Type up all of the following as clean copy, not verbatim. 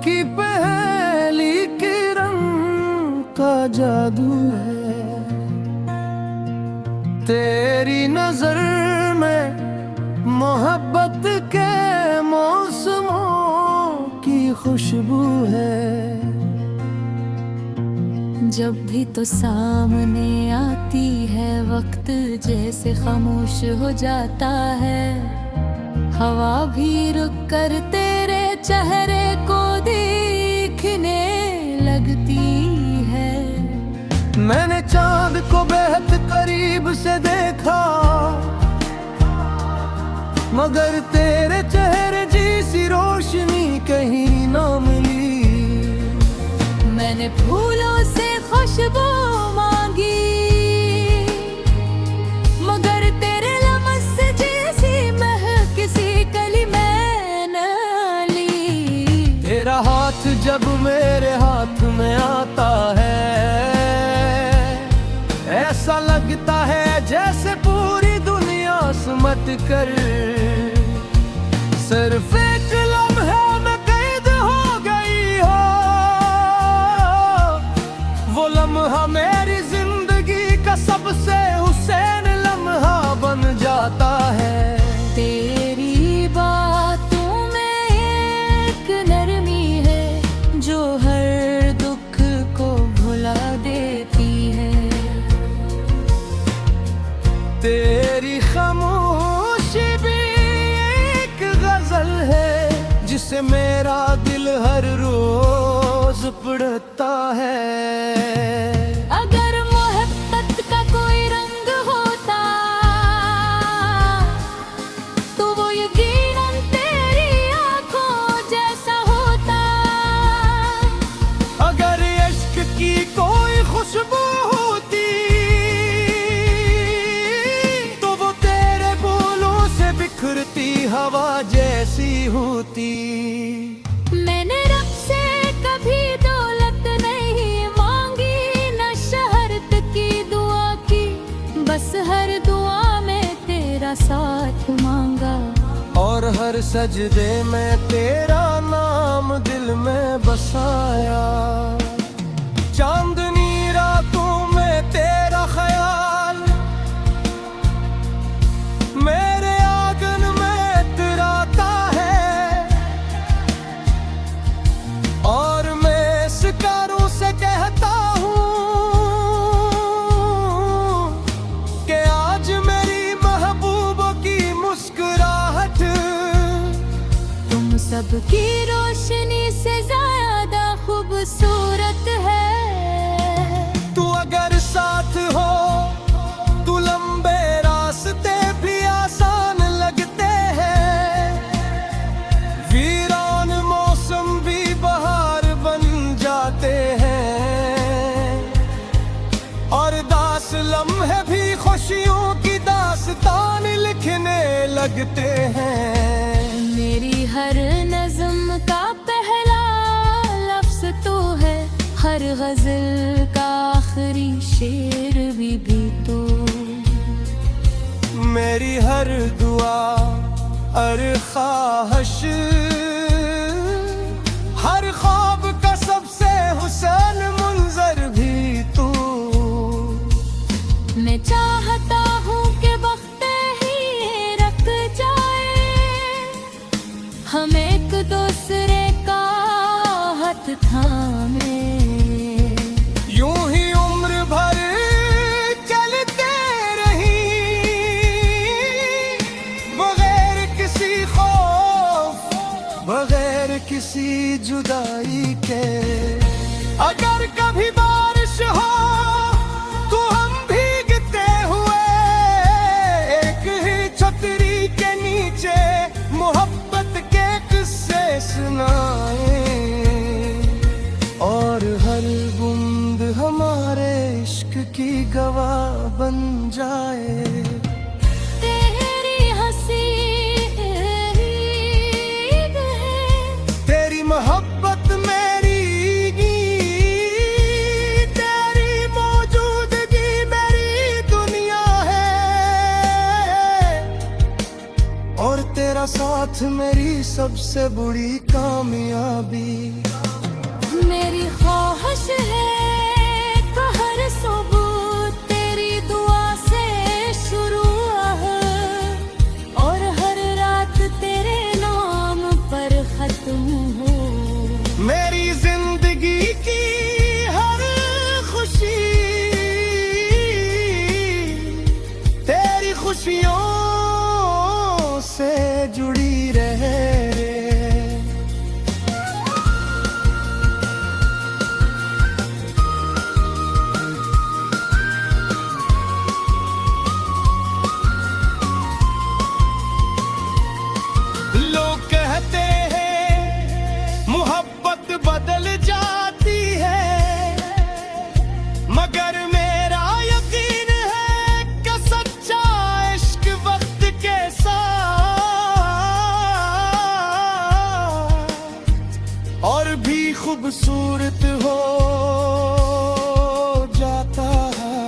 की पहली किरण का जादू है। तेरी नजर में मोहब्बत के मौसमों की खुशबू है। जब भी तो सामने आती है वक्त जैसे खामोश हो जाता है। हवा भी रुक कर तेरे चेहरे को देखने लगती है। मैंने चांद को बेहद करीब से देखा, मगर तेरे चेहरे जैसी रोशनी कहीं ना मिली। मैंने फूलों से खुशबू मांगी, मगर तेरे लमस से जैसी महक किसी कली में न ली। तेरा हाथ जब मेरे हाथ में आता है, ऐसा लगता है जैसे पूरी दुनिया सिमट कर सिर्फ एक लम्हे में कैद हो गई हो। वो लम्हा मेरी जिंदगी का सबसे हुसैन लम्हा बन जाता है। तेरी बातों में एक नरमी है जो हर दुख को भुला देती है। तेरी खामोशी भी एक गजल है जिसे मेरा दिल हर रोज पढ़ता है। अगर मोहब्बत का कोई रंग होता तो वो यकीनन तेरी आंखों जैसा होता। अगर इश्क की कोई खुशबू होती तो वो तेरे बोलों से बिखरती हवा जैसी होती। मैंने रब से कभी दौलत नहीं मांगी, न शहरत की दुआ की, बस हर दुआ में तेरा साथ मांगा। और हर सजदे में तेरा नाम दिल में बसाया। चांदनी रातों में तेरा ख्याल मेरे आंगन में इतराता है। और मैं सितारों से कहता हूँ कि आज मेरी महबूबों की मुस्कुराहट तुम सबकी रोशनी से ज्यादा खूबसूरत है। तू अगर साथ हो तू लंबे रास्ते भी आसान लगते हैं। वीरान मौसम भी बहार बन जाते हैं। और दास लम्हे भी खुशियों की दास्तान लिखने लगते हैं। मेरी हर नज़्म का पहला लफ्ज़ तू है, हर गज़ल का आखिरी शेर भी तू। मेरी हर दुआ और ख्वाहिश, हर ख्वाब का सबसे हुसैन मुंजर भी तू। मैं चाहता हूँ कि वक्त ही रख जाए, हम एक दूसरे का हाथ थामे। यूं ही उम्र भर चलते रही बगैर किसी खौफ, बगैर किसी जुदाई के। अगर कभी बारिश हो तो हम भीगते हुए एक ही छतरी के नीचे मोहब्बत के किस्से सुनाए। और हर बूंद हमारे इश्क की गवाह बन जाए। तेरी हंसी तेरी मोहब्बत मेरी, तेरी मौजूदगी मेरी दुनिया है। और तेरा साथ मेरी सबसे बड़ी कामयाबी। वक्त बदल जाती है, मगर मेरा यकीन है कि सच्चा इश्क वक्त के साथ और भी खूबसूरत हो जाता है।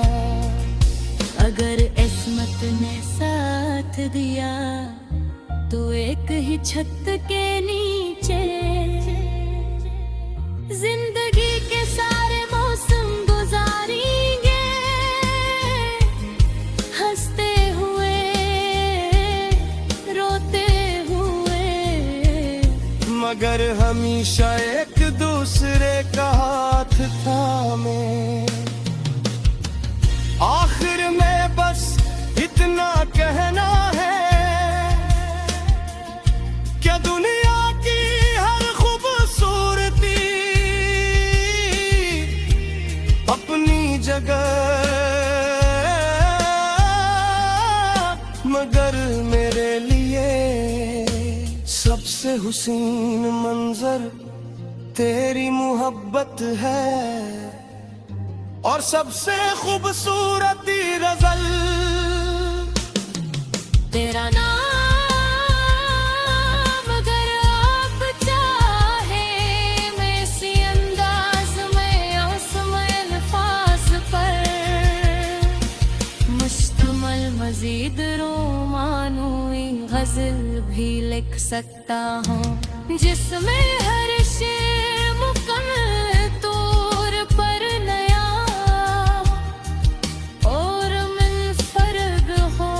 अगर किस्मत ने साथ दिया तो एक ही छत के नीचे जिंदगी के सारे मौसम गुजारेंगे, हंसते हुए रोते हुए, मगर हमेशा एक दूसरे का हाथ थामे। आखिर में बस इतना कहना है क्या दुनिया की हर खूबसूरती अपनी जगह, मगर मेरे लिए सबसे हुसीन मंजर तेरी मोहब्बत है और सबसे खूबसूरती गजल तेरा नाम। अगर आप चाहे मैं इसी अंदाज में उसमें अल्फाज पर मुश्तमल मजीद रोमानवी गजल भी लिख सकता हूँ, जिसमें हर शेर मुकम्मल तौर पर नया और मुनफरद हो।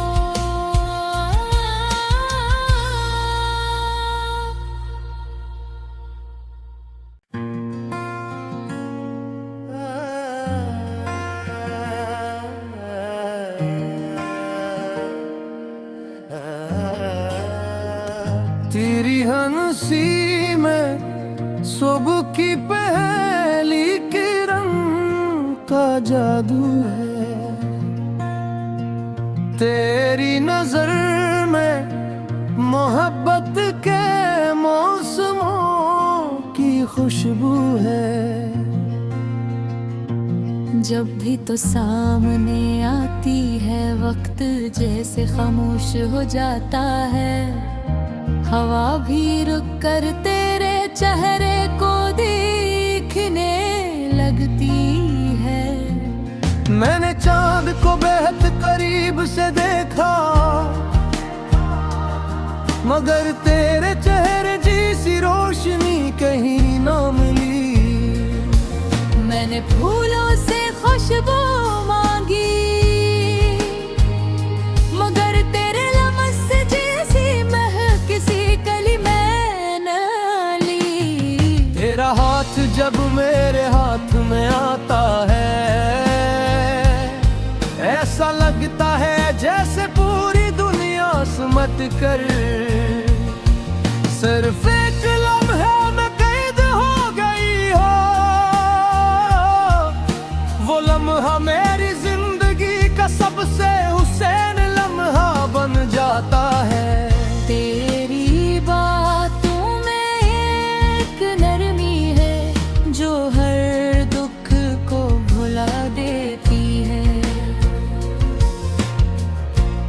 तेरी हंसी में सुबह की पहली किरण का जादू है, तेरी नजर में मोहब्बत के मौसमों की खुशबू है। जब भी तो सामने आती है वक्त जैसे खामोश हो जाता है, हवा भी रुक कर तेरे चेहरे को देखने लगती है। मैंने चांद को बेहद करीब से देखा, मगर तेरे चेहरे जैसी रोशनी कहीं ना मिली। मैंने फूलों से खुशबू मांगी, मगर तेरे लमस से जैसी महक किसी कली में न ली। तेरा हाथ जब मेरे हाथ में आता है, ऐसा लगता है जैसे पूरी दुनिया सिमट कर सिर्फ एक लम्हे में कैद हो गई हो। वो लम्हा मेरी जिंदगी का सबसे हुसैन लम्हा बन जाता है। तेरी बातों में एक नरमी है जो हर दुख को भुला देती है।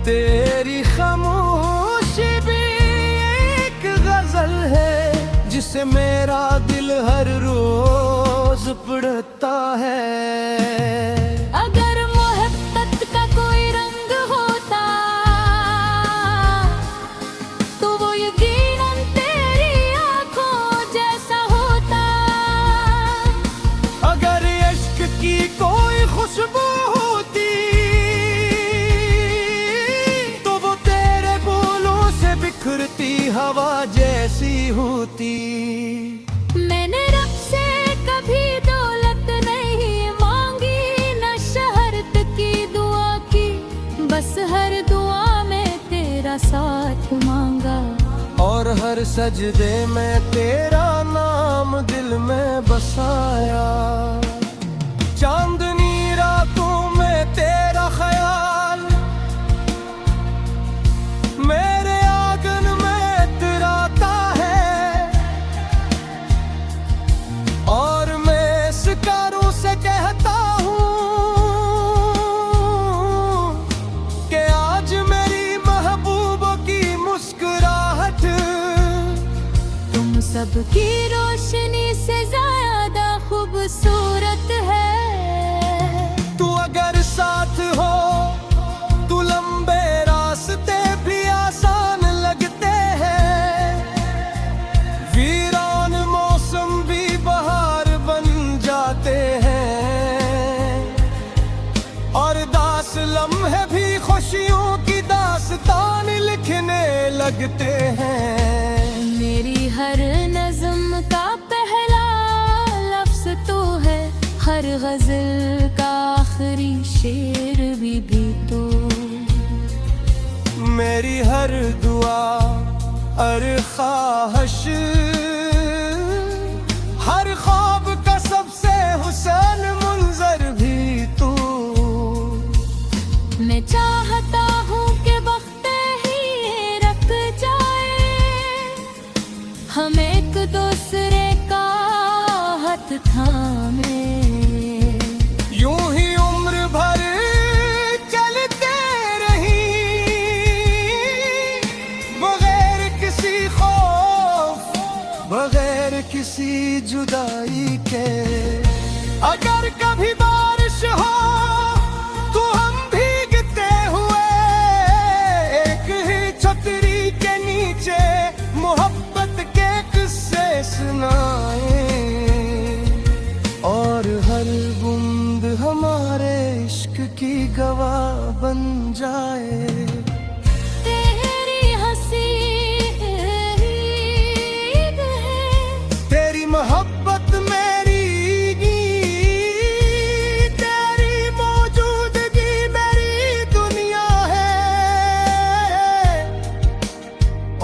तेरी खामोशी भी एक गजल है जिसे मेरा दिल हर रोज पढ़ता है। अगर मोहब्बत का कोई रंग होता तो वो यकीनन तेरी आंखों जैसा होता। अगर इश्क की कोई खुशबू होती तो वो तेरे बोलों से बिखरती हवा जैसी होती। मैंने रब से कभी दौलत नहीं मांगी, न शहरत की दुआ की, बस हर दुआ में तेरा साथ मांगा। और हर सजदे में तेरा नाम दिल में बसाया। चांदनी रातों में तेरा ख्याल मेरे आंगन में इतराता है। सबकी रोशनी से ज्यादा खूबसूरत है। तू अगर साथ हो तो लंबे रास्ते भी आसान लगते हैं, वीरान मौसम भी बहार बन जाते हैं, और दास लम्हे भी खुशियों की दास्तान लिखने लगते हैं। मेरी हर नज़्म का पहला लफ्ज़ तू है, हर गज़ल का आखिरी शेर भी तू। मेरी हर दुआ और ख्वाहिश, हर ख्वाब का सबसे हुसन मंजर भी तू। मैं चाहता हूँ कि वक्त ही रख जाए, हम एक दूसरे का हाथ थामे, यूं ही उम्र भर चलते रही, बगैर किसी खौफ, बगैर किसी जुदाई के। अगर कभी बारिश हो तो हम भीगते हुए एक ही छतरी के नीचे मोहब्बत के किस्से सुनाए, और हर बूंद हमारे इश्क की गवाह बन जाए। तेरी हंसी ईद है, तेरी मोहब्बत मेरी ईद, तेरी मौजूदगी मेरी दुनिया है,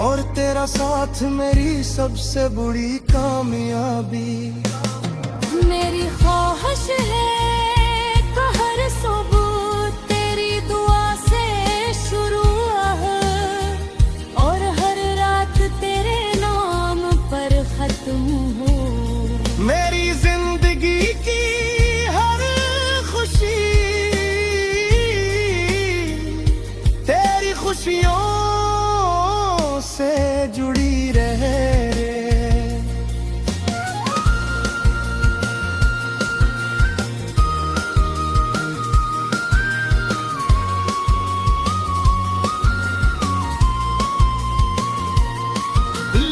और तेरा साथ मेरी सबसे बड़ी कामयाबी। मेरी ख्वाहिश है कि हर सुबह तेरी दुआ से शुरू हो, और हर रात तेरे नाम पर खत्म हो। मेरी जिंदगी की हर खुशी तेरी खुशियों से जुड़ी रहे।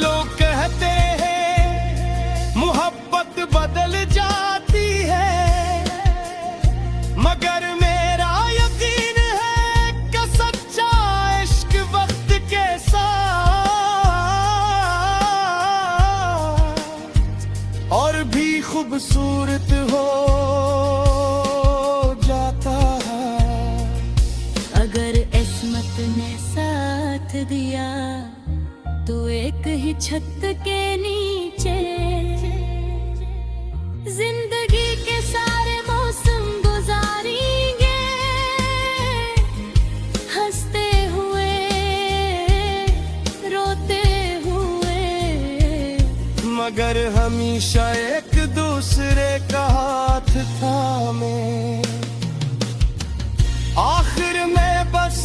लोग कहते हैं मोहब्बत बदल जाती है, मगर मेरा यकीन है कि सच्चा इश्क वक्त के साथ और भी खूबसूरत हो जाता है। अगर किस्मत ने साथ दिया तो एक ही छत के नीचे जिंदगी के सारे मौसम गुजारेंगे, हंसते हुए रोते हुए, मगर हमेशा एक दूसरे का हाथ थामे। आखिर में बस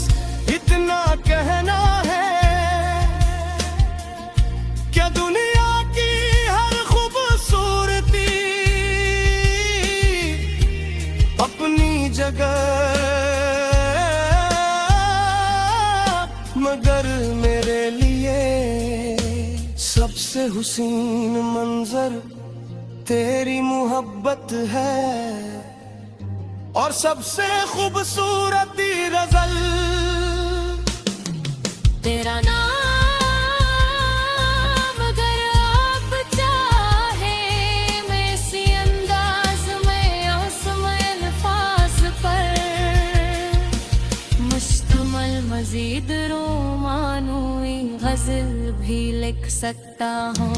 इतना कहना है, क्या दुनिया की हर खूबसूरती अपनी जगह, मगर मेरे लिए सबसे हुसीन मंजर तेरी मोहब्बत है, और सबसे खूबसूरती गजल तेरा नाम। अगर आप चाहे मैं इसी अंदाज में उसमें अल्फाज पर मुश्तमल मजीद रोमानवी गजल भी लिख सकता हूँ,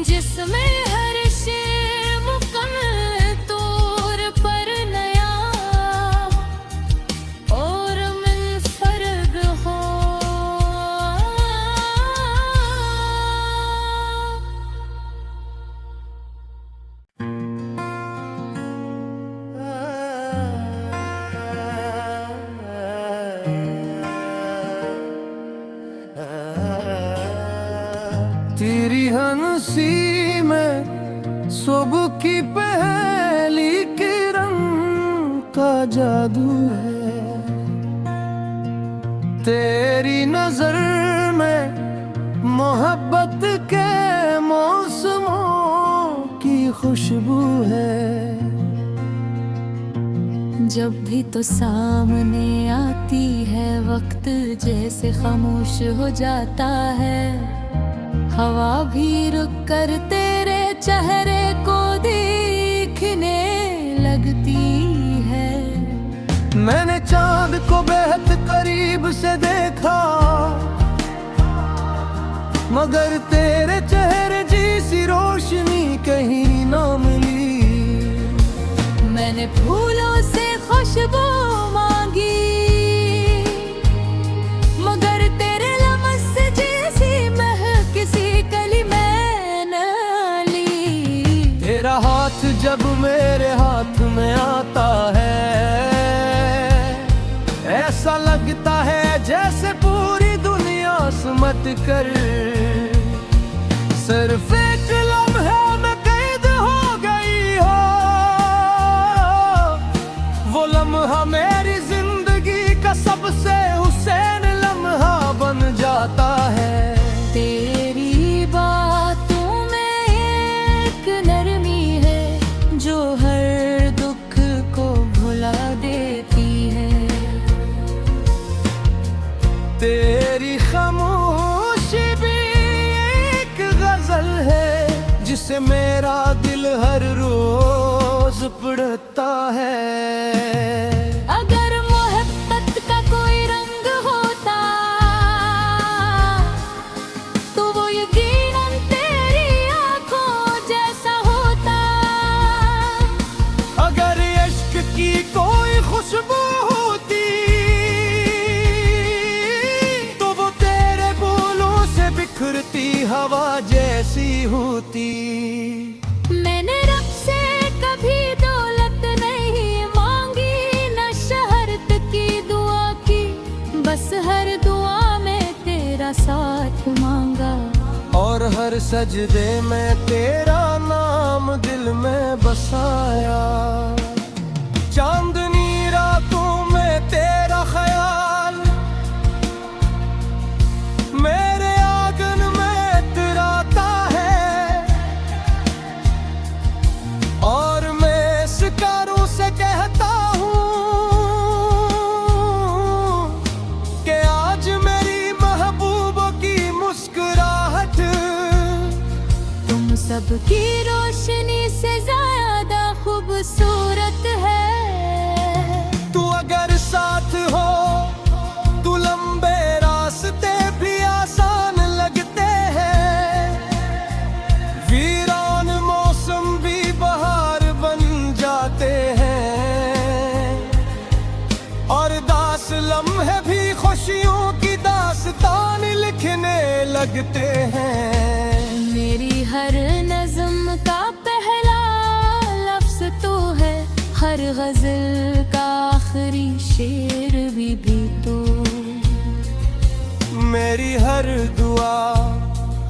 जिसमें हर शेर मुकम्मल तौर पर नया और मुनफरद हो। तेरी हंसी सुबह की पहली किरण का जादू है, तेरी नजर में मोहब्बत के मौसमों की खुशबू है। जब भी तो सामने आती है वक्त जैसे खामोश हो जाता है, हवा भी रुक कर तेरे चेहरे को देखने लगती है। मैंने चांद को बेहद करीब से देखा, मगर तेरे चेहरे जैसी रोशनी कहीं ना मिली। मैंने फूलों से खुशबू मांगी, मगर तेरे लमस से जैसी महक किसी कली में न ली। तेरा हाथ जब मेरे हाथ में आता है, ऐसा लगता है जैसे पूरी दुनिया सिमट कर सिर्फ एक लम्हे में कैद हो गई हो। वो लम्हा मेरी जिंदगी का सबसे हुसैन लम्हा बन जाता है। तेरी बातों में एक नरमी है जो हर दुख को भुला देती है। तेरी खामोशी भी एक गजल है जिसे मेरा दिल हर रोज पढ़ता है। अगर मोहब्बत का कोई रंग होता तो वो यकीनन तेरी आंखों जैसा होता। अगर इश्क की कोई खुशबू होती तो वो तेरे बोलों से बिखरती हवा जैसी होती। मैंने रब से कभी दौलत नहीं मांगी, न शहरत की दुआ की, बस हर दुआ में तेरा साथ मांगा। और हर सजदे में तेरा नाम दिल में बसाया। चांदनी रातों में तेरा ख्याल मेरे आंगन में इतराता है। और मैं शिकारों से कहता हूँ कि आज मेरी महबूबों की मुस्कुराहट तुम सबकी रोशनी से ज्यादा खूबसूरत है। तू अगर साथ हो तू लंबे रास्ते भी आसान लगते हैं। वीरान मौसम भी बहार बन जाते हैं। और दास लम्हे भी खुशियों की दास्तान लिखने लगते हैं। मेरी हर नज़्म का पहला लफ्ज़ तू है, हर गज़ल का आखिरी शेर भी तू। मेरी हर दुआ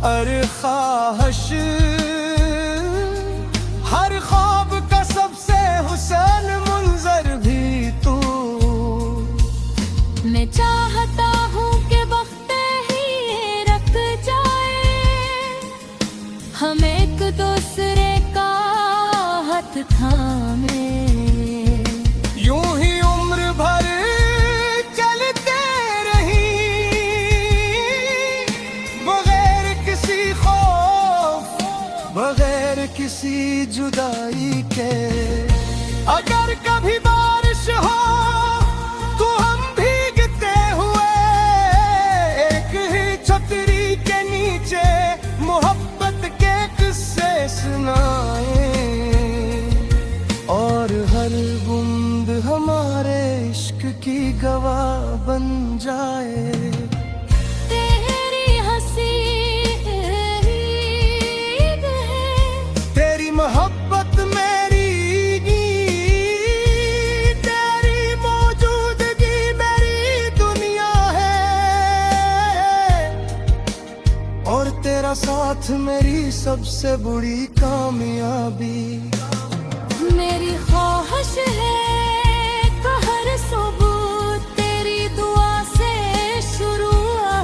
हर ख्वाहिश हर ख्वाब का सबसे हुसैन मुंजर भी तू। मैं चाहता हूँ कि वक्त ही रख जाए, हम एक दूसरे का हाथ थामे। यूं ही उम्र भर चलते रही बगैर किसी खौफ बगैर किसी जुदाई के। अगर कभी बारिश हो तो हम भीगते हुए एक ही छतरी के नीचे मोहब्बत के किस्से सुनाए। और हर बूंद हमारे इश्क की गवाह बन जाए। तेरी हंसी तेरी मोहब्बत मेरी तेरी मौजूदगी मेरी दुनिया है। और तेरा तेरा साथ मेरी सबसे बुरी कामयाबी। मेरी ख्वाहिश है कि हर सुबह तेरी दुआ से शुरू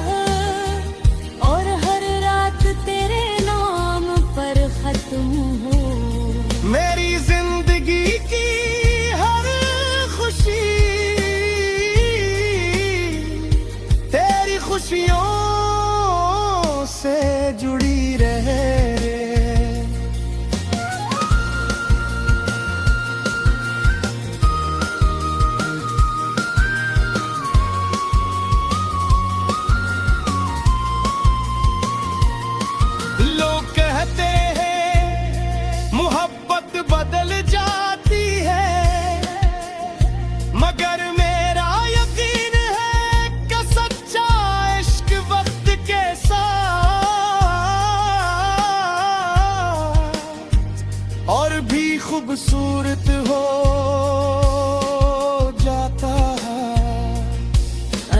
है और हर रात तेरे नाम पर खत्म हो। मेरी जिंदगी की हर खुशी तेरी खुशियों से जुड़ी रहे। लोग कहते हैं मोहब्बत बदल जाती है, मगर मेरा यकीन है कि सच्चा इश्क वक्त के साथ और भी खूबसूरत हो जाता है।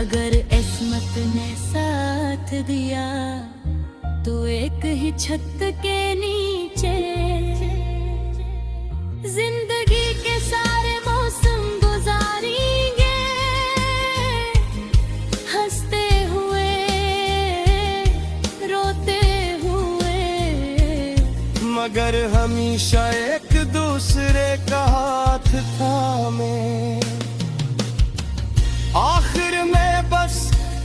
अगर किस्मत ने साथ दिया तो एक ही छत के नीचे जिंदगी के सारे मौसम गुजारेंगे हंसते हुए रोते हुए, मगर हमेशा एक दूसरे का हाथ थामे। आखिर में बस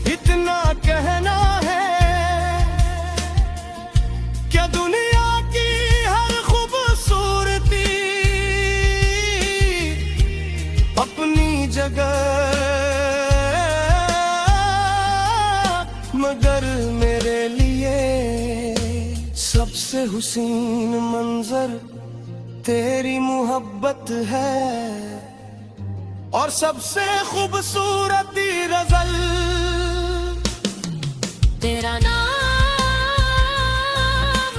इतना कहना है, क्या दुनिया की हर खूबसूरती अपनी जगह, मगर मेरे लिए सबसे हुसीन मंजर तेरी मोहब्बत है और सबसे खूबसूरती गजल तेरा नाम।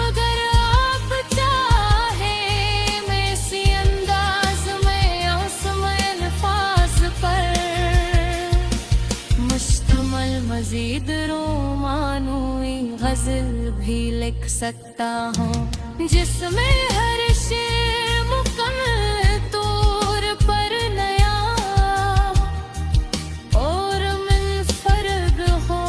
अगर आप चाहे मैं इसी अंदाज में आसमां अल्फाज पर मुश्तमल मजीद रोमानवी गजल भी लिख सकता हूँ, जिसमें हर शेर मुकम्मल तौर पर नया और मुनफरद हो।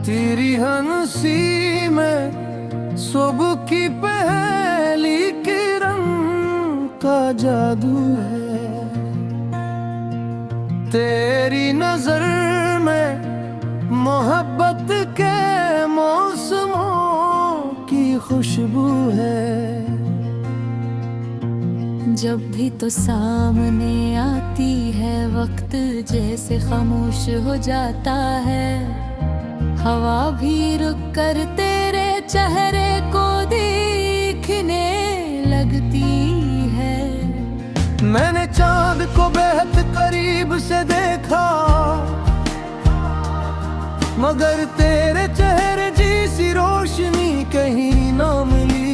तेरी हंसी में सुबह की पहली किरण का जादू है, तेरी नजर में मोहब्बत के मौसमों की खुशबू है। जब भी तो सामने आती है वक्त जैसे खामोश हो जाता है, हवा भी रुक कर तेरे चेहरे को देखने लगती है। मैंने चांद को बेहद करीब से देखा, मगर तेरे चेहरे जैसी रोशनी कहीं ना मिली।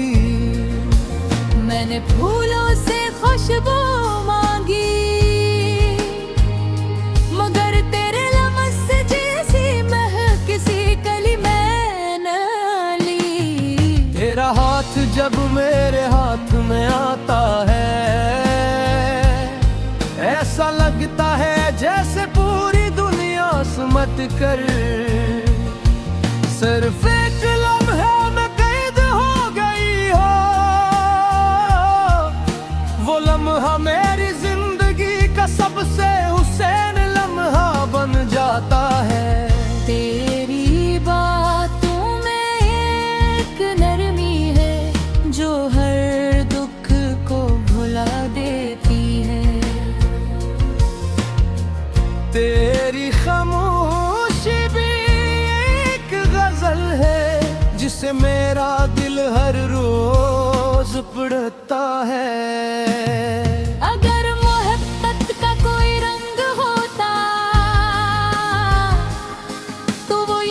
मैंने फूलों से खुशबू मांगी, मगर तेरे लमस से जैसी महक किसी कली में न ली। तेरा हाथ जब मेरे हाथ में आता है, ऐसा लगता है जैसे पूरी दुनिया सिमट कर सिर्फ एक लम्हे में कैद हो गई हो। वो लम्हा मेरी जिंदगी का सबसे हुसैन लम्हा बन जाता है। तेरी बातों में एक नरमी है जो हर दुख को भुला देती है। तेरी खामोशी भी एक गजल है जिसे मेरा दिल हर रोज पढ़ता है। अगर मोहब्बत का कोई रंग होता तो वो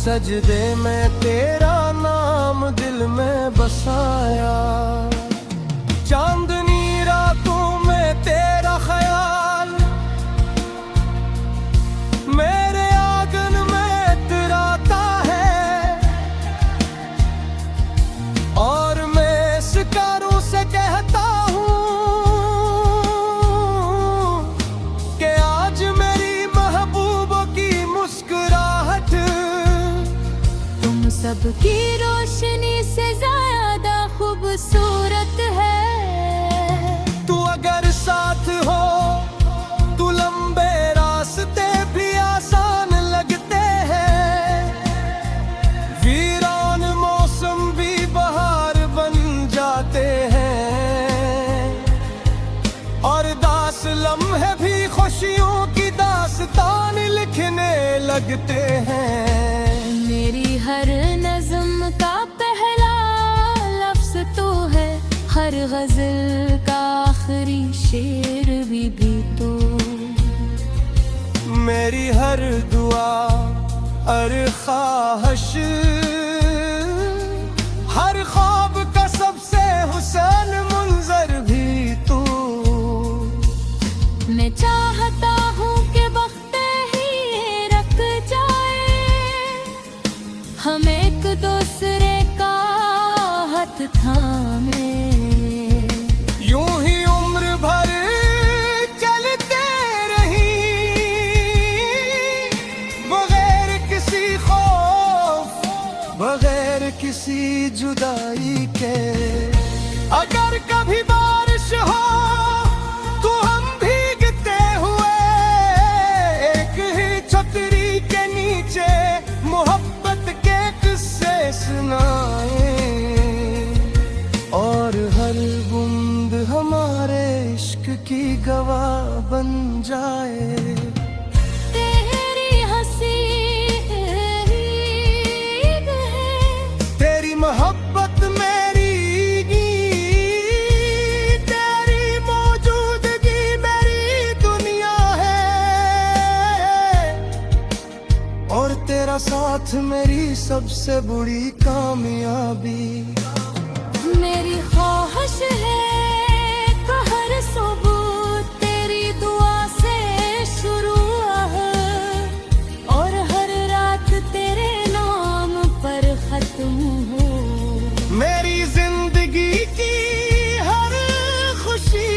सजदे में तेरा नाम दिल में बसाया। चांदनी रातों में तेरा ख्याल मेरे आंगन में इतराता है, और मैं शिकारों से कहता हूँ कि आज मेरी महबूबों की मुस्कुराहट तुम सबकी रोशनी से ज्यादा खूबसूरत है। तू अगर साथ हो तू लंबे रास्ते भी आसान लगते हैं, वीरान मौसम भी बहार बन जाते हैं, और दास लम्हे भी खुशियों की दास्तान लिखने लगते हैं। मेरी हर नज़्म का पहला लफ्ज़ तू है, हर गज़ल का आखिरी शेर भी तू। मेरी हर दुआ और ख्वाहिश, हर ख्वाब का सबसे हुसन मंजर भी तू। मैं चाहता हूँ कि वक्त ही रख जाए, हम एक दूसरे का हाथ थामे, यूं ही उम्र भर चलते रही, बगैर किसी खौफ बगैर किसी जुदाई के। अगर कभी बारिश हो तो हम भीगते हुए एक ही छतरी के नीचे मोहब्बत के किस्से सुनाए, और हर बूंद हमारे इश्क की गवाह बन जाए। तेरी हंसी तेरी मोहब्बत मेरी, तेरी मौजूदगी मेरी दुनिया है, और तेरा साथ मेरी सबसे बड़ी कामयाबी। मेरी ख्वाहिश है कि हर सुबह तेरी दुआ से शुरू हो, और हर रात तेरे नाम पर खत्म हो। मेरी जिंदगी की हर खुशी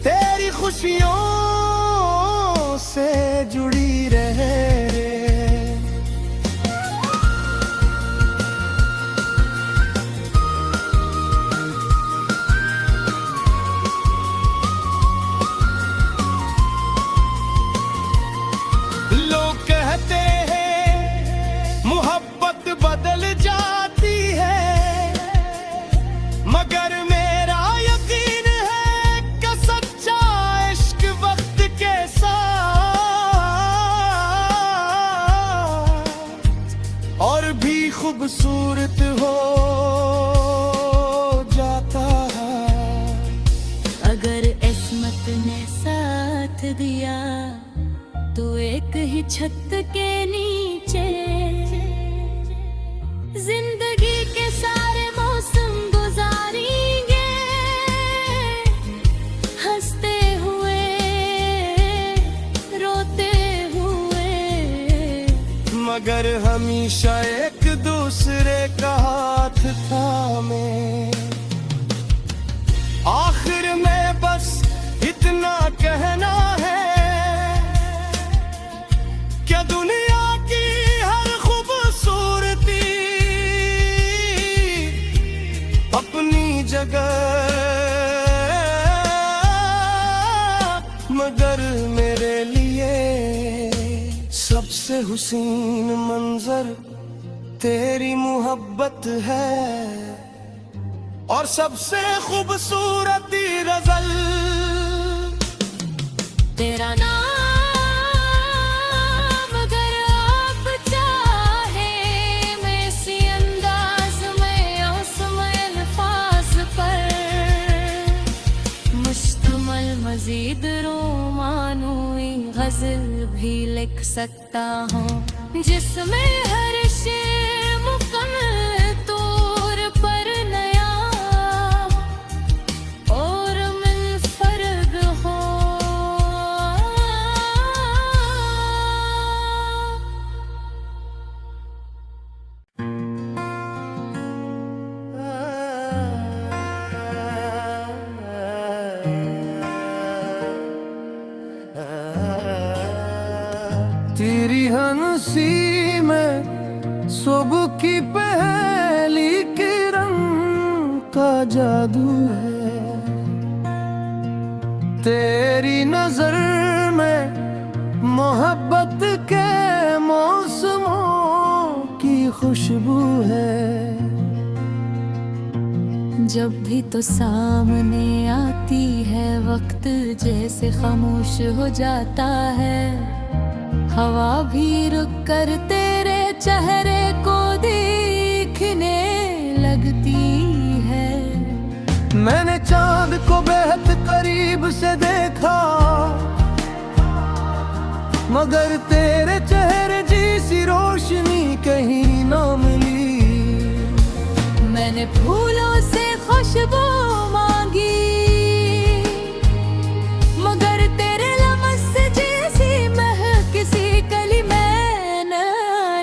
तेरी खुशियों से जुड़ी रहे। लोग कहते हैं मोहब्बत बदल जाती है, मगर मेरा यकीन है कि सच्चा इश्क वक्त के साथ और भी खूबसूरत हो जाता है। अगर किस्मत ने साथ दिया तो एक ही छत के नीचे जिंदगी के सारे मौसम गुजारेंगे, हंसते हुए रोते हुए, मगर हमेशा एक दूसरे का हाथ थामे। आखिर में बस इतना कहना है, क्या दुनिया की हर खूबसूरती अपनी जगह, मगर मेरे लिए सबसे हुसीन मंजर तेरी मोहब्बत है, और सबसे खूबसूरती गजल तेरा नाम। अगर आप चाहे मैं इसी अंदाज में उसमें अल्फाज पर मुश्तमल मजीद रोमानूई गजल भी लिख लिख सकता हूँ, जिसमें हर शेर मुकम्मल तौर पर नया और मुनफरद हो। तेरी हंसी में सुबह की पहली किरण का जादू है। तेरी नजर में मोहब्बत के मौसमों की खुशबू है। जब भी तो सामने आती है वक्त जैसे खामोश हो जाता है। हवा भी रुक कर तेरे चेहरे को देखने लगती है। मैंने चांद को बेहद करीब से देखा, मगर तेरे चेहरे जैसी रोशनी कहीं ना मिली। मैंने फूलों से खुशबू मांगी, मगर तेरे लमस से जैसी महक किसी कली में न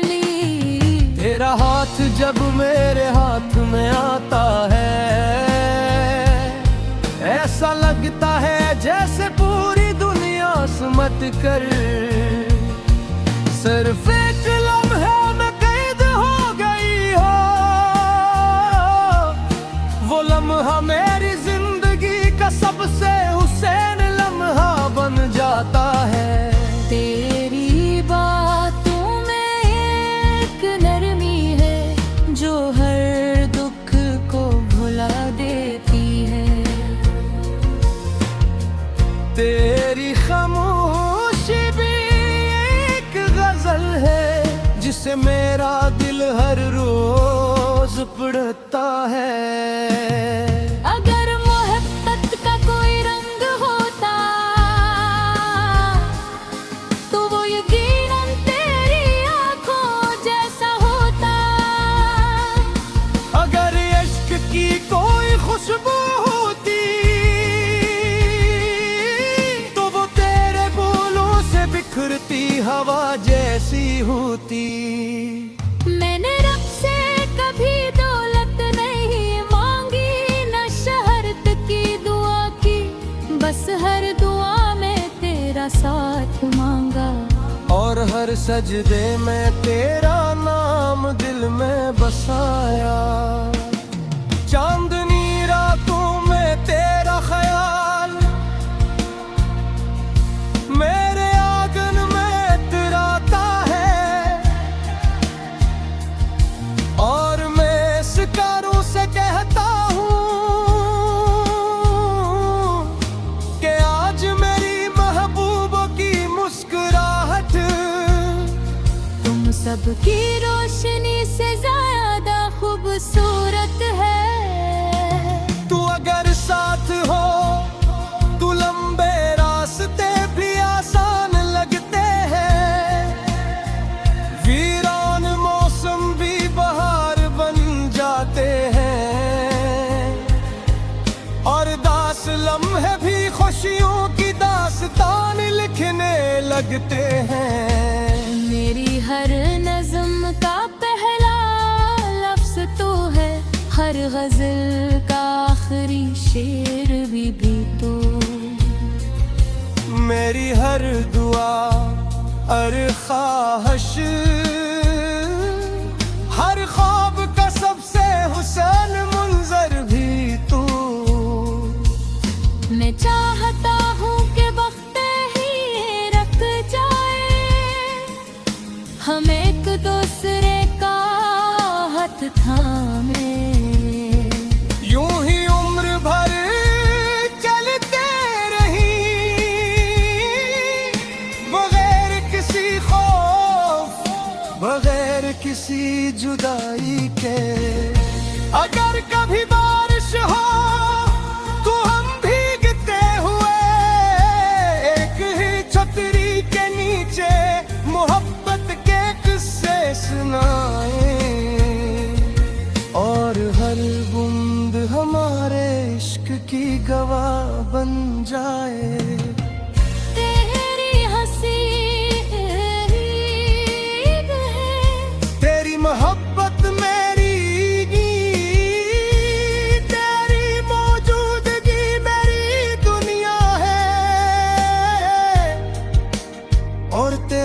ली। तेरा हाथ जब मेरे हाथ में आता है, ऐसा लगता है जैसे पूरी दुनिया सिमट कर सिर्फ एक लम्हे में कैद हो गई हो। वो लम्हा मेरी जिंदगी का सबसे हुसैन लम्हा बन जाता है। तेरी बातों में एक नरमी है जो हर दुख को भुला देती है। तेरी खामोशी भी एक गजल है जिसे मेरा दिल हर रोज पढ़ता है। अगर मोहब्बत का कोई रंग होता तो वो यकीनन तेरी आंखों जैसा होता। अगर इश्क की कोई खुशबू होती तो वो तेरे बोलों से बिखरती हवा जैसी होती। मैंने रब से कभी दौलत नहीं मांगी, न शहरत की दुआ की, बस हर दुआ में तेरा साथ मांगा। और हर सजदे में तेरा नाम दिल में बसाया। चांदनी रातों में तेरा ख्याल मेरे आंगन में इतराता है। और मैं शिकारों से कहता हूँ कि आज मेरी महबूबों की मुस्कुराहट तुम सबकी रोशनी से ज्यादा खूबसूरत है। तू अगर साथ हो तू लंबे रास्ते भी आसान लगते हैं। वीरान मौसम भी बहार बन जाते हैं। और दास लम्हे भी खुशियों की दास्तान लिखने लगते हैं। मेरी हर नज़्म का पहला लफ्ज़ तू है, हर गज़ल का आखिरी शेर भी तू। मेरी हर दुआ और ख्वाहिश हर ख्वाब का सबसे हुसैन मुंजर भी तू। मैं चाहता हूँ कि वक्त ही रख जाए, हम एक दूसरे का हाथ थामे। यूं ही उम्र भर चलते रही बगैर किसी खौफ बगैर किसी जुदाई के। अगर कभी बारिश हो तो हम भीगते हुए एक ही छतरी के नीचे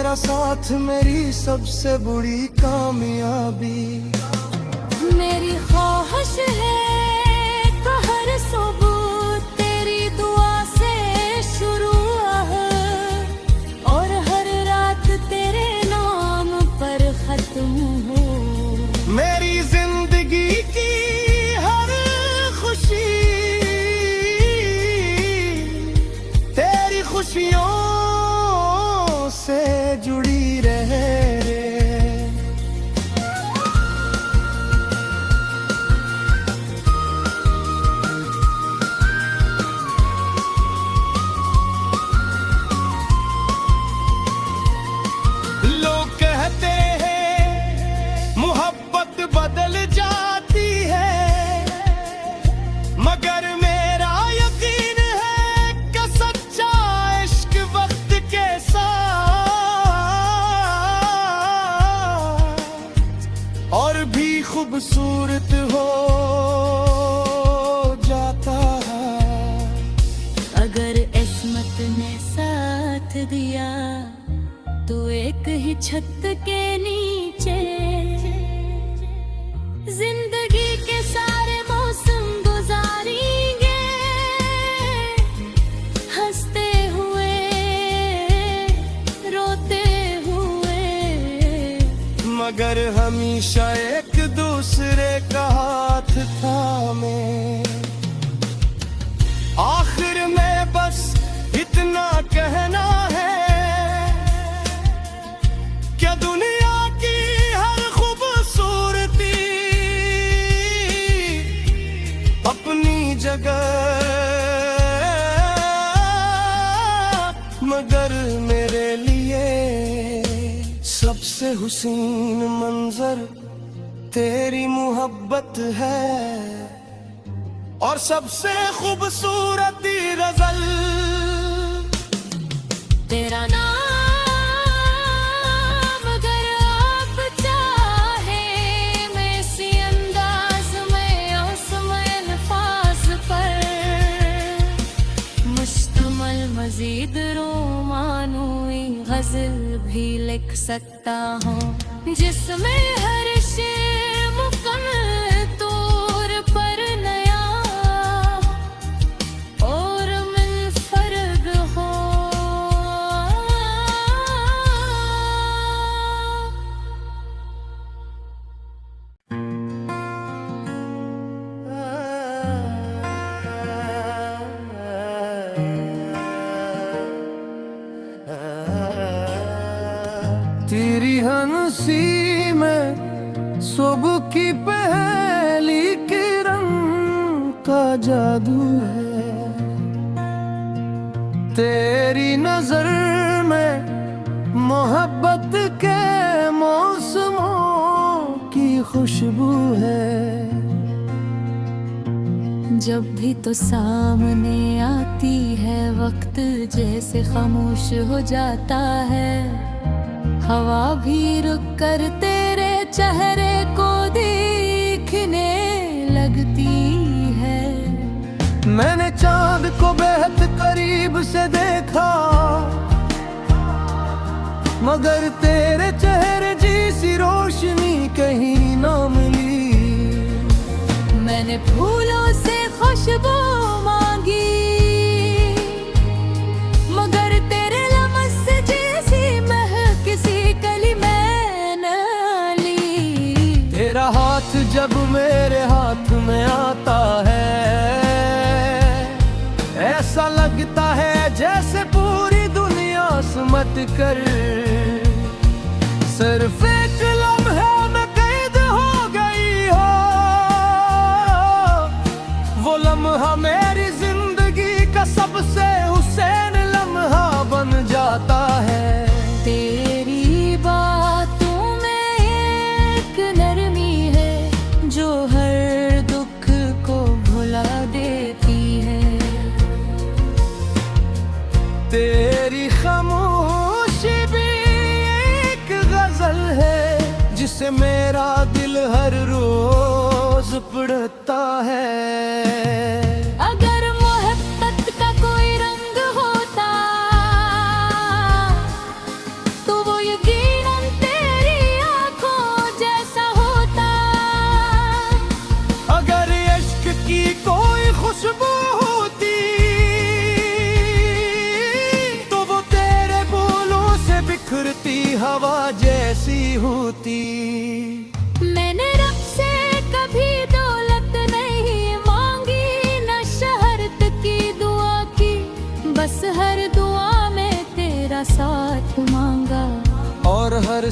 तेरा साथ मेरी सबसे बुरी कामयाबी। मेरी ख्वाहिश है कि हर सुबह तेरी दुआ से शुरू है और हर रात तेरे नाम पर खत्म हो। मेरी जिंदगी की हर खुशी तेरी खुशियों से जुड़ी रहे। लोग कहते हैं मोहब्बत बदल जाती है, मगर मेरा यकीन है कि सच्चा इश्क वक्त के साथ और भी खूबसूरत हो जाता है। अगर किस्मत ने साथ दिया तो एक ही छत के नीचे जिंदगी के सारे मौसम गुजारेंगे हंसते हुए रोते हुए। मगर हमेशा एक दूसरे का हाथ थामे। आखिर में बस इतना कहना है, क्या दुनिया की हर खूबसूरती अपनी जगह, मगर मेरे लिए सबसे हुसीन मंजर तेरी मोहब्बत है और सबसे खूबसूरती गजल तेरा नाम। अगर आप चाहे मैं इसी अंदाज में उसमें अल्फाज पर मुश्तमल मजीद रोमानवी गजल भी लिख सकता हूँ जिसमें हर शेर मुकम्मल तौर पर नया और मुनफरद हो। तेरी हंसी में सुबह की पहली किरण का जादू है। तेरी नजर में मोहब्बत के मौसमों की खुशबू है। जब भी तो सामने आती है वक्त जैसे खामोश हो जाता है। हवा भी रुक कर तेरे चेहरे को देखने लगती है। मैंने चांद को बेहद करीब से देखा, मगर तेरे चेहरे जैसी रोशनी कहीं ना मिली। मैंने फूलों से खुशबू मांगी, मगर तेरे लमस से जैसी महक किसी कली में न ली। तेरा हाथ जब मेरे हाथ में आता है, ऐसा लगता है जैसे पूरी दुनिया सिमट कर सिर्फ एक लम्हे में कैद हो गई हो। वो लम्हा मेरी जिंदगी का सबसे हुसैन लम्हा बन जाता है। तेरी बातों में एक नरमी है जो हर दुख को भुला देती है। तेरी खामोशी भी एक गजल है जिसे मेरा दिल हर रोज पढ़ता है। अगर मोहब्बत का कोई रंग होता तो वो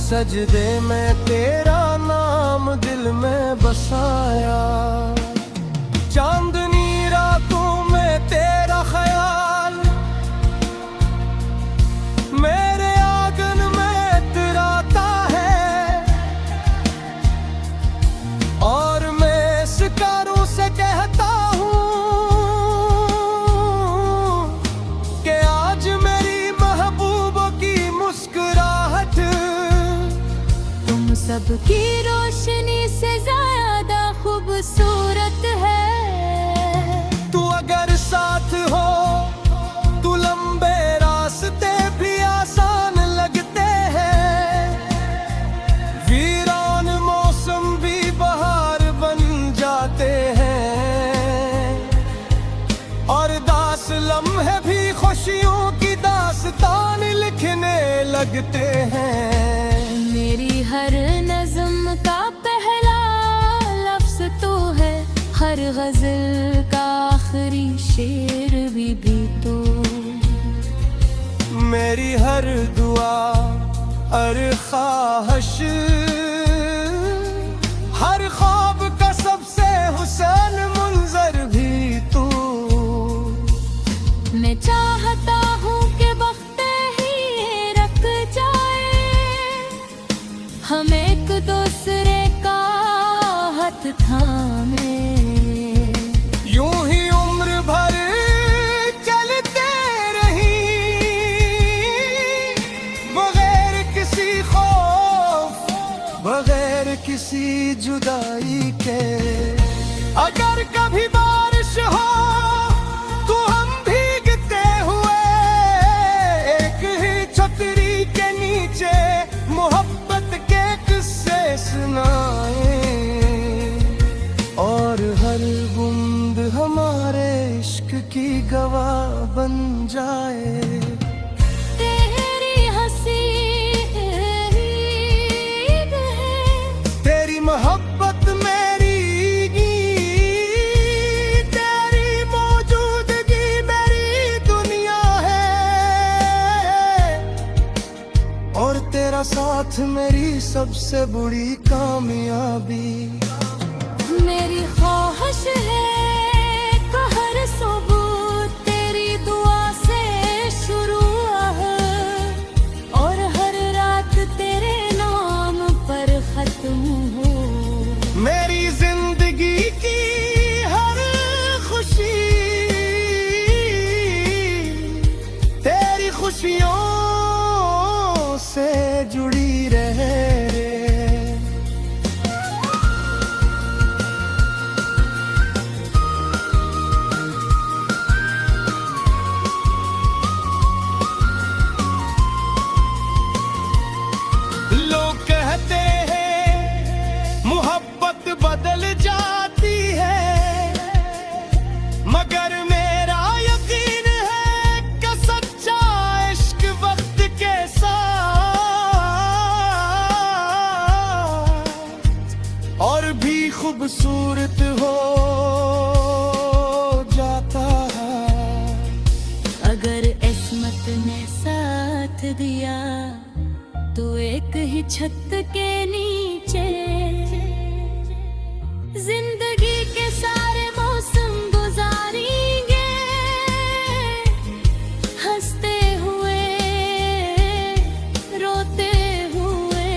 सजदे में तेरा नाम दिल में बसाया। चांदनी रातों में तेरा ख्याल मेरे आंगन में इतराता है, और मैं शिकारों से कहता हूँ कि आज मेरी महबूबों की मुस्कुराहट तुम सबकी रोशनी से ज्यादा खूबसूरत है। तू अगर साथ हो तू लंबे रास्ते भी आसान लगते हैं, वीरान मौसम भी बहार बन जाते हैं, और दास लम्हे भी खुशियों की दास्तान लिखने लगते हैं। मेरी हर नज़्म का पहला लफ्ज़ तू है, हर गज़ल का आखिरी शेर भी तू। मेरी हर दुआ और ख्वाहिश, हर ख्वाब का सबसे हुसन मंजर भी तू। मैं चाहता हूँ कि वक्त ही रख जाए, हम एक दूसरे का हाथ थामे, यूं ही उम्र भर चलते रही बगैर किसी खौफ, बगैर किसी जुदाई के। अगर कभी बारिश हो तो हम भीगते हुए एक ही छतरी के नीचे मोहब्बत के किस्से सुनाए, और हर बूंद हमारे इश्क की गवाह बन जाए। तेरी हंसी ईद है, तेरी मोहब्बत मेरी ईद, तेरी मौजूदगी मेरी दुनिया है, और तेरा साथ मेरी सबसे बड़ी कामयाबी। मेरी ख्वाहिश है कि हर सुबह तेरी दुआ से शुरू है, और हर रात तेरे नाम पर खत्म हो। मेरी जिंदगी की हर खुशी तेरी खुशियों से जुड़ी रहे। लोग कहते हैं मोहब्बत बदल जाती है, मगर मेरा यकीन है कि सच्चा इश्क वक्त के साथ और भी खूबसूरत हो जाता है। अगर किस्मत ने साथ दिया तो एक ही छत के नीचे जिंदगी के सारे मौसम गुजारेंगे, हंसते हुए रोते हुए,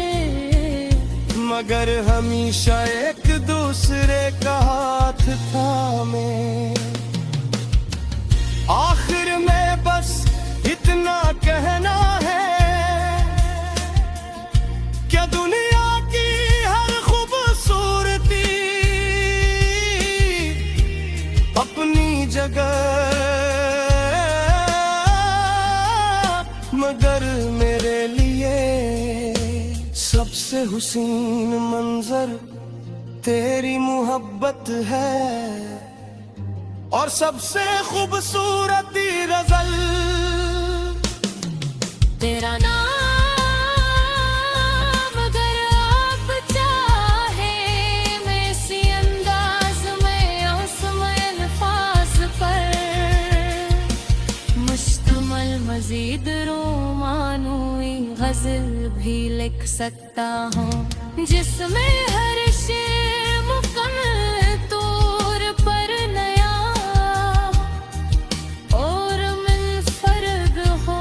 मगर हमेशा एक दूसरे का हाथ थामे। आखिर में बस इतना कहना है, क्या दुनिया की हर खूबसूरती अपनी जगह, मगर मेरे लिए सबसे हुसीन मंजर तेरी मोहब्बत है, और सबसे खूबसूरती गजल तेरा नाम। अगर आप चाहे मैं इसी अंदाज में उसमें अल्फाज पर मुश्तमल मजीद रोमानवी गजल भी लिख लिख सकता हूँ, जिसमें हर शेर मुकम्मल तौर पर नया और मुनफरद हो।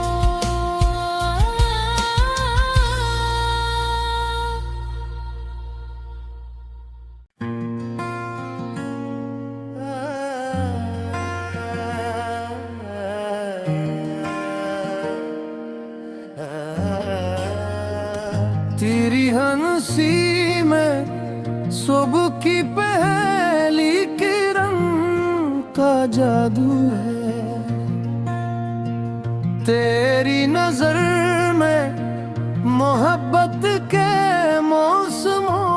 तेरी हंसी में सुबह की पहली किरण का जादू है। तेरी नजर में मोहब्बत के मौसमों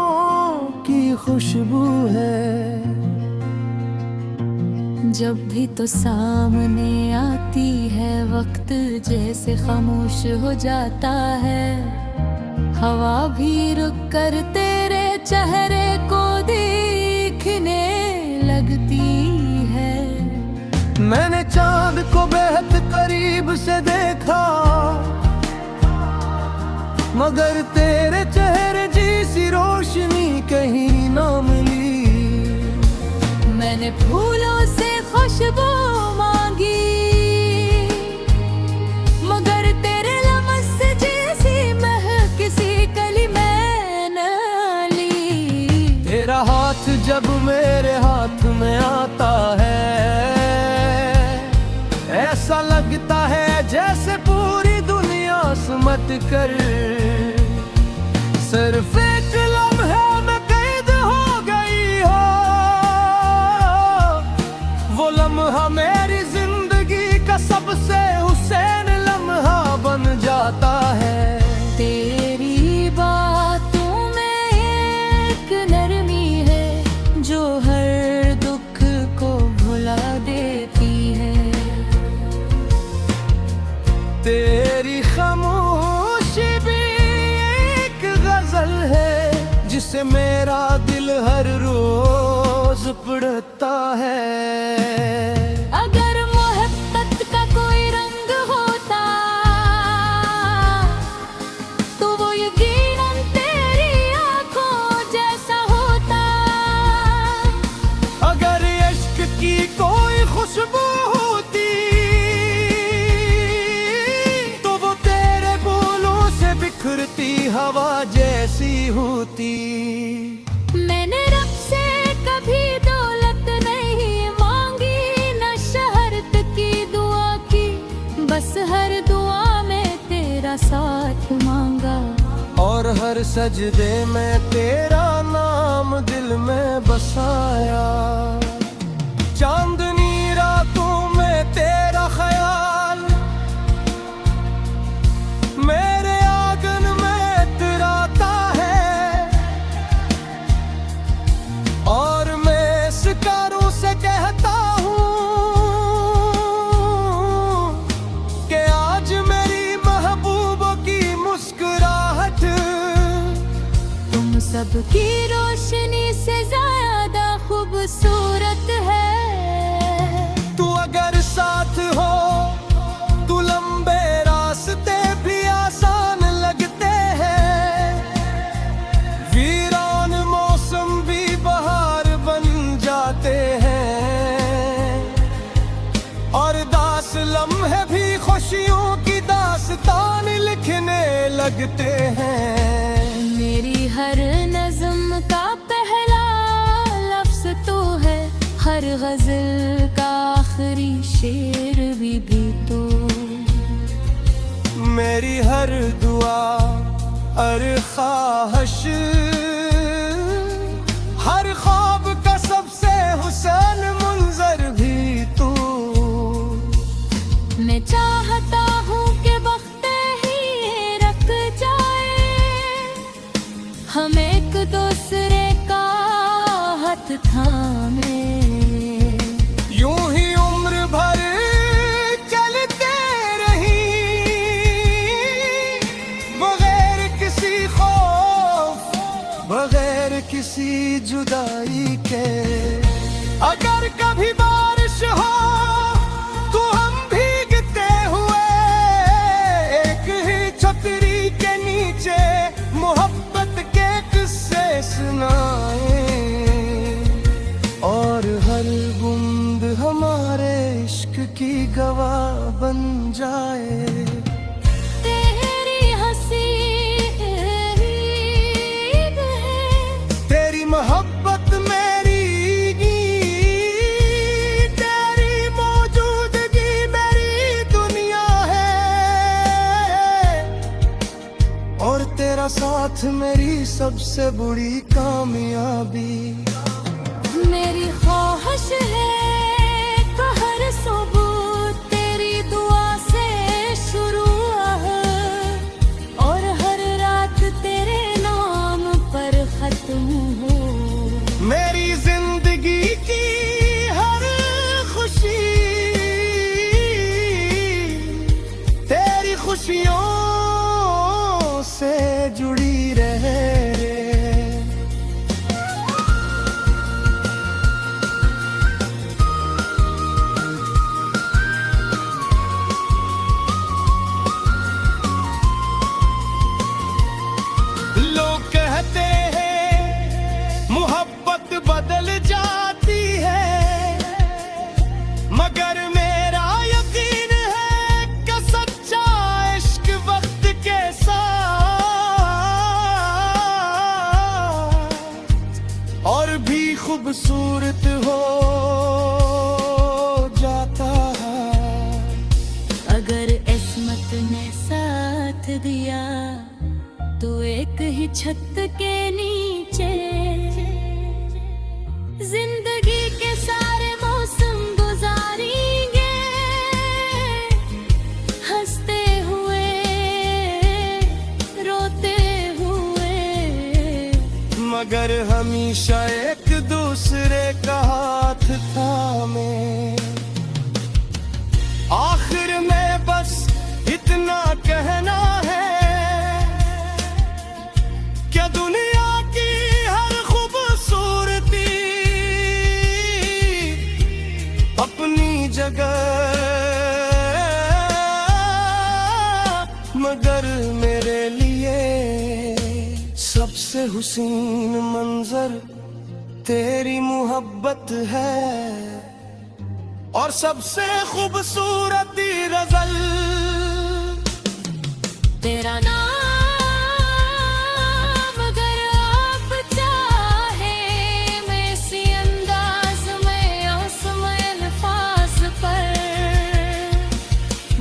की खुशबू है। जब भी तो सामने आती है वक्त जैसे खामोश हो जाता है। हवा भी रुक कर तेरे चेहरे को देखने लगती है। मैंने चांद को बेहद करीब से देखा, मगर तेरे चेहरे जैसी रोशनी कहीं ना मिली। मैंने फूलों से खुशबू मांगी, मगर तेरे लमस से जैसी महक किसी कली में न ली। तेरा हाथ जब मेरे हाथ में आता है, ऐसा लगता है जैसे पूरी दुनिया सिमट कर सिर्फ एक लम्हे में कैद हो गई हो। वो लम्हा मेरी जिंदगी का सबसे हुसैन लम्हा बन जाता है। तेरी बातों में एक नरमी है जो हर दुख को भुला देती है। तेरी खामोशी भी एक गजल है जिसे मेरा दिल हर रोज पढ़ता है। अगर मोहब्बत का कोई रंग होता तो वो यकीनन तेरी आंखों जैसा होता। अगर इश्क की कोई खुशबू होती तो वो तेरे बोलों से बिखरती हवा जैसी होती। मैंने रब से कभी दौलत नहीं मांगी, न शहरत की दुआ की, बस हर दुआ में तेरा साथ मांगा। और हर सजदे में तेरा नाम दिल में बसाया। चांदनी रातों में तेरा ख्याल मेरे आंगन में इतराता है। और मैं शिकारों से कहता हूँ कि आज मेरी महबूबों की मुस्कुराहट तुम सबकी रोशनी से ज्यादा खूबसूरत है। तू अगर साथ हो तू लंबे रास्ते भी आसान लगते हैं। वीरान मौसम भी बहार बन जाते हैं। और दास लम्हे भी खुशियों की दास्तान लिखने लगते हैं। मेरी हर नज़्म का पहला लफ्ज़ तू है, हर गज़ल का आखिरी शेर भी तू। मेरी हर दुआ हर ख्वाहिश हर ख्वाब का सबसे हुसैन मुंजर भी तू। मैं चाहता हूँ कि वक्त ही रख जाए, हम एक दूसरे का हाथ थामे। यूं ही उम्र भर चलते रही बगैर किसी खौफ बगैर किसी जुदाई के। अगर कभी बारिश हो तो हम भीगते हुए एक ही छतरी के नीचे तेरा साथ मेरी सबसे बुरी कामयाबी। मेरी ख्वाहिश है कि हर सुबह तेरी दुआ से शुरू और हर रात तेरे नाम पर खत्म हो। मेरी जिंदगी की हर खुशी तेरी खुशियों से जुड़ी रहे। लोग कहते हैं मोहब्बत बदल जाती है, मगर मेरा यकीन है कि सच्चा इश्क वक्त के साथ और भी खूबसूरत हो जाता है। अगर किस्मत ने साथ दिया तो एक ही छत के नीचे जिंदगी के सारे मौसम गुजारेंगे, हंसते हुए रोते हुए, मगर हमेशा एक दूसरे का हाथ थामे। आखिर में बस इतना कहना है क्या दुनिया की हर खूबसूरती अपनी जगह, मगर मेरे लिए सबसे हुसीन मंजर तेरी मोहब्बत है और सबसे खूबसूरती गजल तेरा नाम। अगर आप चाहे मैं इसी अंदाज में आसमां अल्फाज पर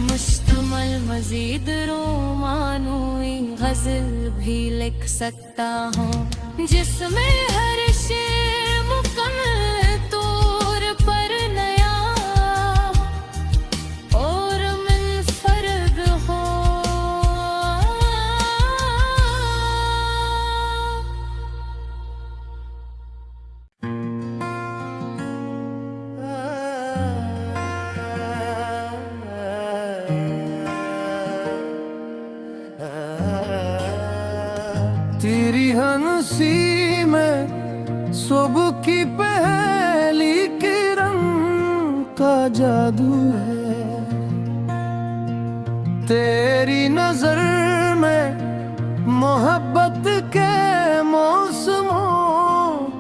मुश्तमल मजीद रोमानोई गजल भी लिख सकता हूँ, जिसमें हर शेर मुकम्मल तौर पर नया और मुनफरद हो। तेरी हंसी में सुबह की पहली किरण का जादू है, तेरी नजर में मोहब्बत के मौसमों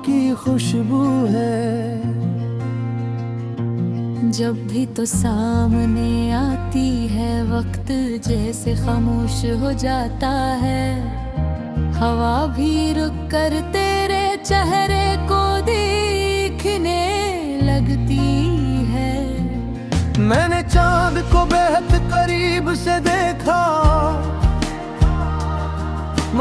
की खुशबू है। जब भी तो सामने आती है वक्त जैसे खामोश हो जाता है, हवा भी रुक कर तेरे चेहरे को देखने लगती है। मैंने चांद को बेहद करीब से देखा,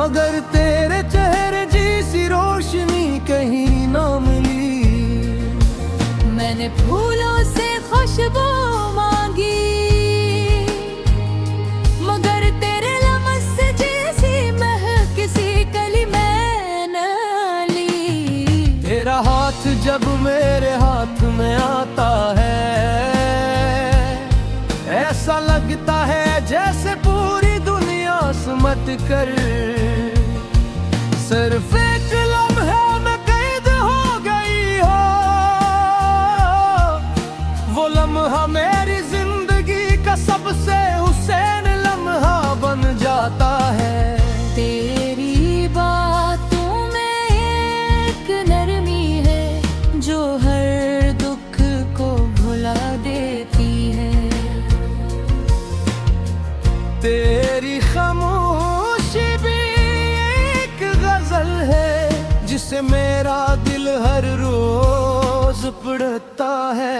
मगर तेरे चेहरे जैसी रोशनी कहीं ना मिली। मैंने फूलों से खुशबू मांगी, मगर तेरे लमस से जैसी महक किसी कली में न ली। तेरा हाथ जब मेरे हाथ में आता है, ऐसा लगता है जैसे पूरी दुनिया सिमट कर सिर्फ एक लम्हे में कैद हो गई हो। वो लम्हा मेरी जिंदगी का सबसे हुसैन लम्हा बन जाता है। तेरी बातों में एक नरमी है जो हर दुख को भुला देती है। तेरी खामोशी भी एक गजल है जिसे मेरा दिल हर रोज पढ़ता है।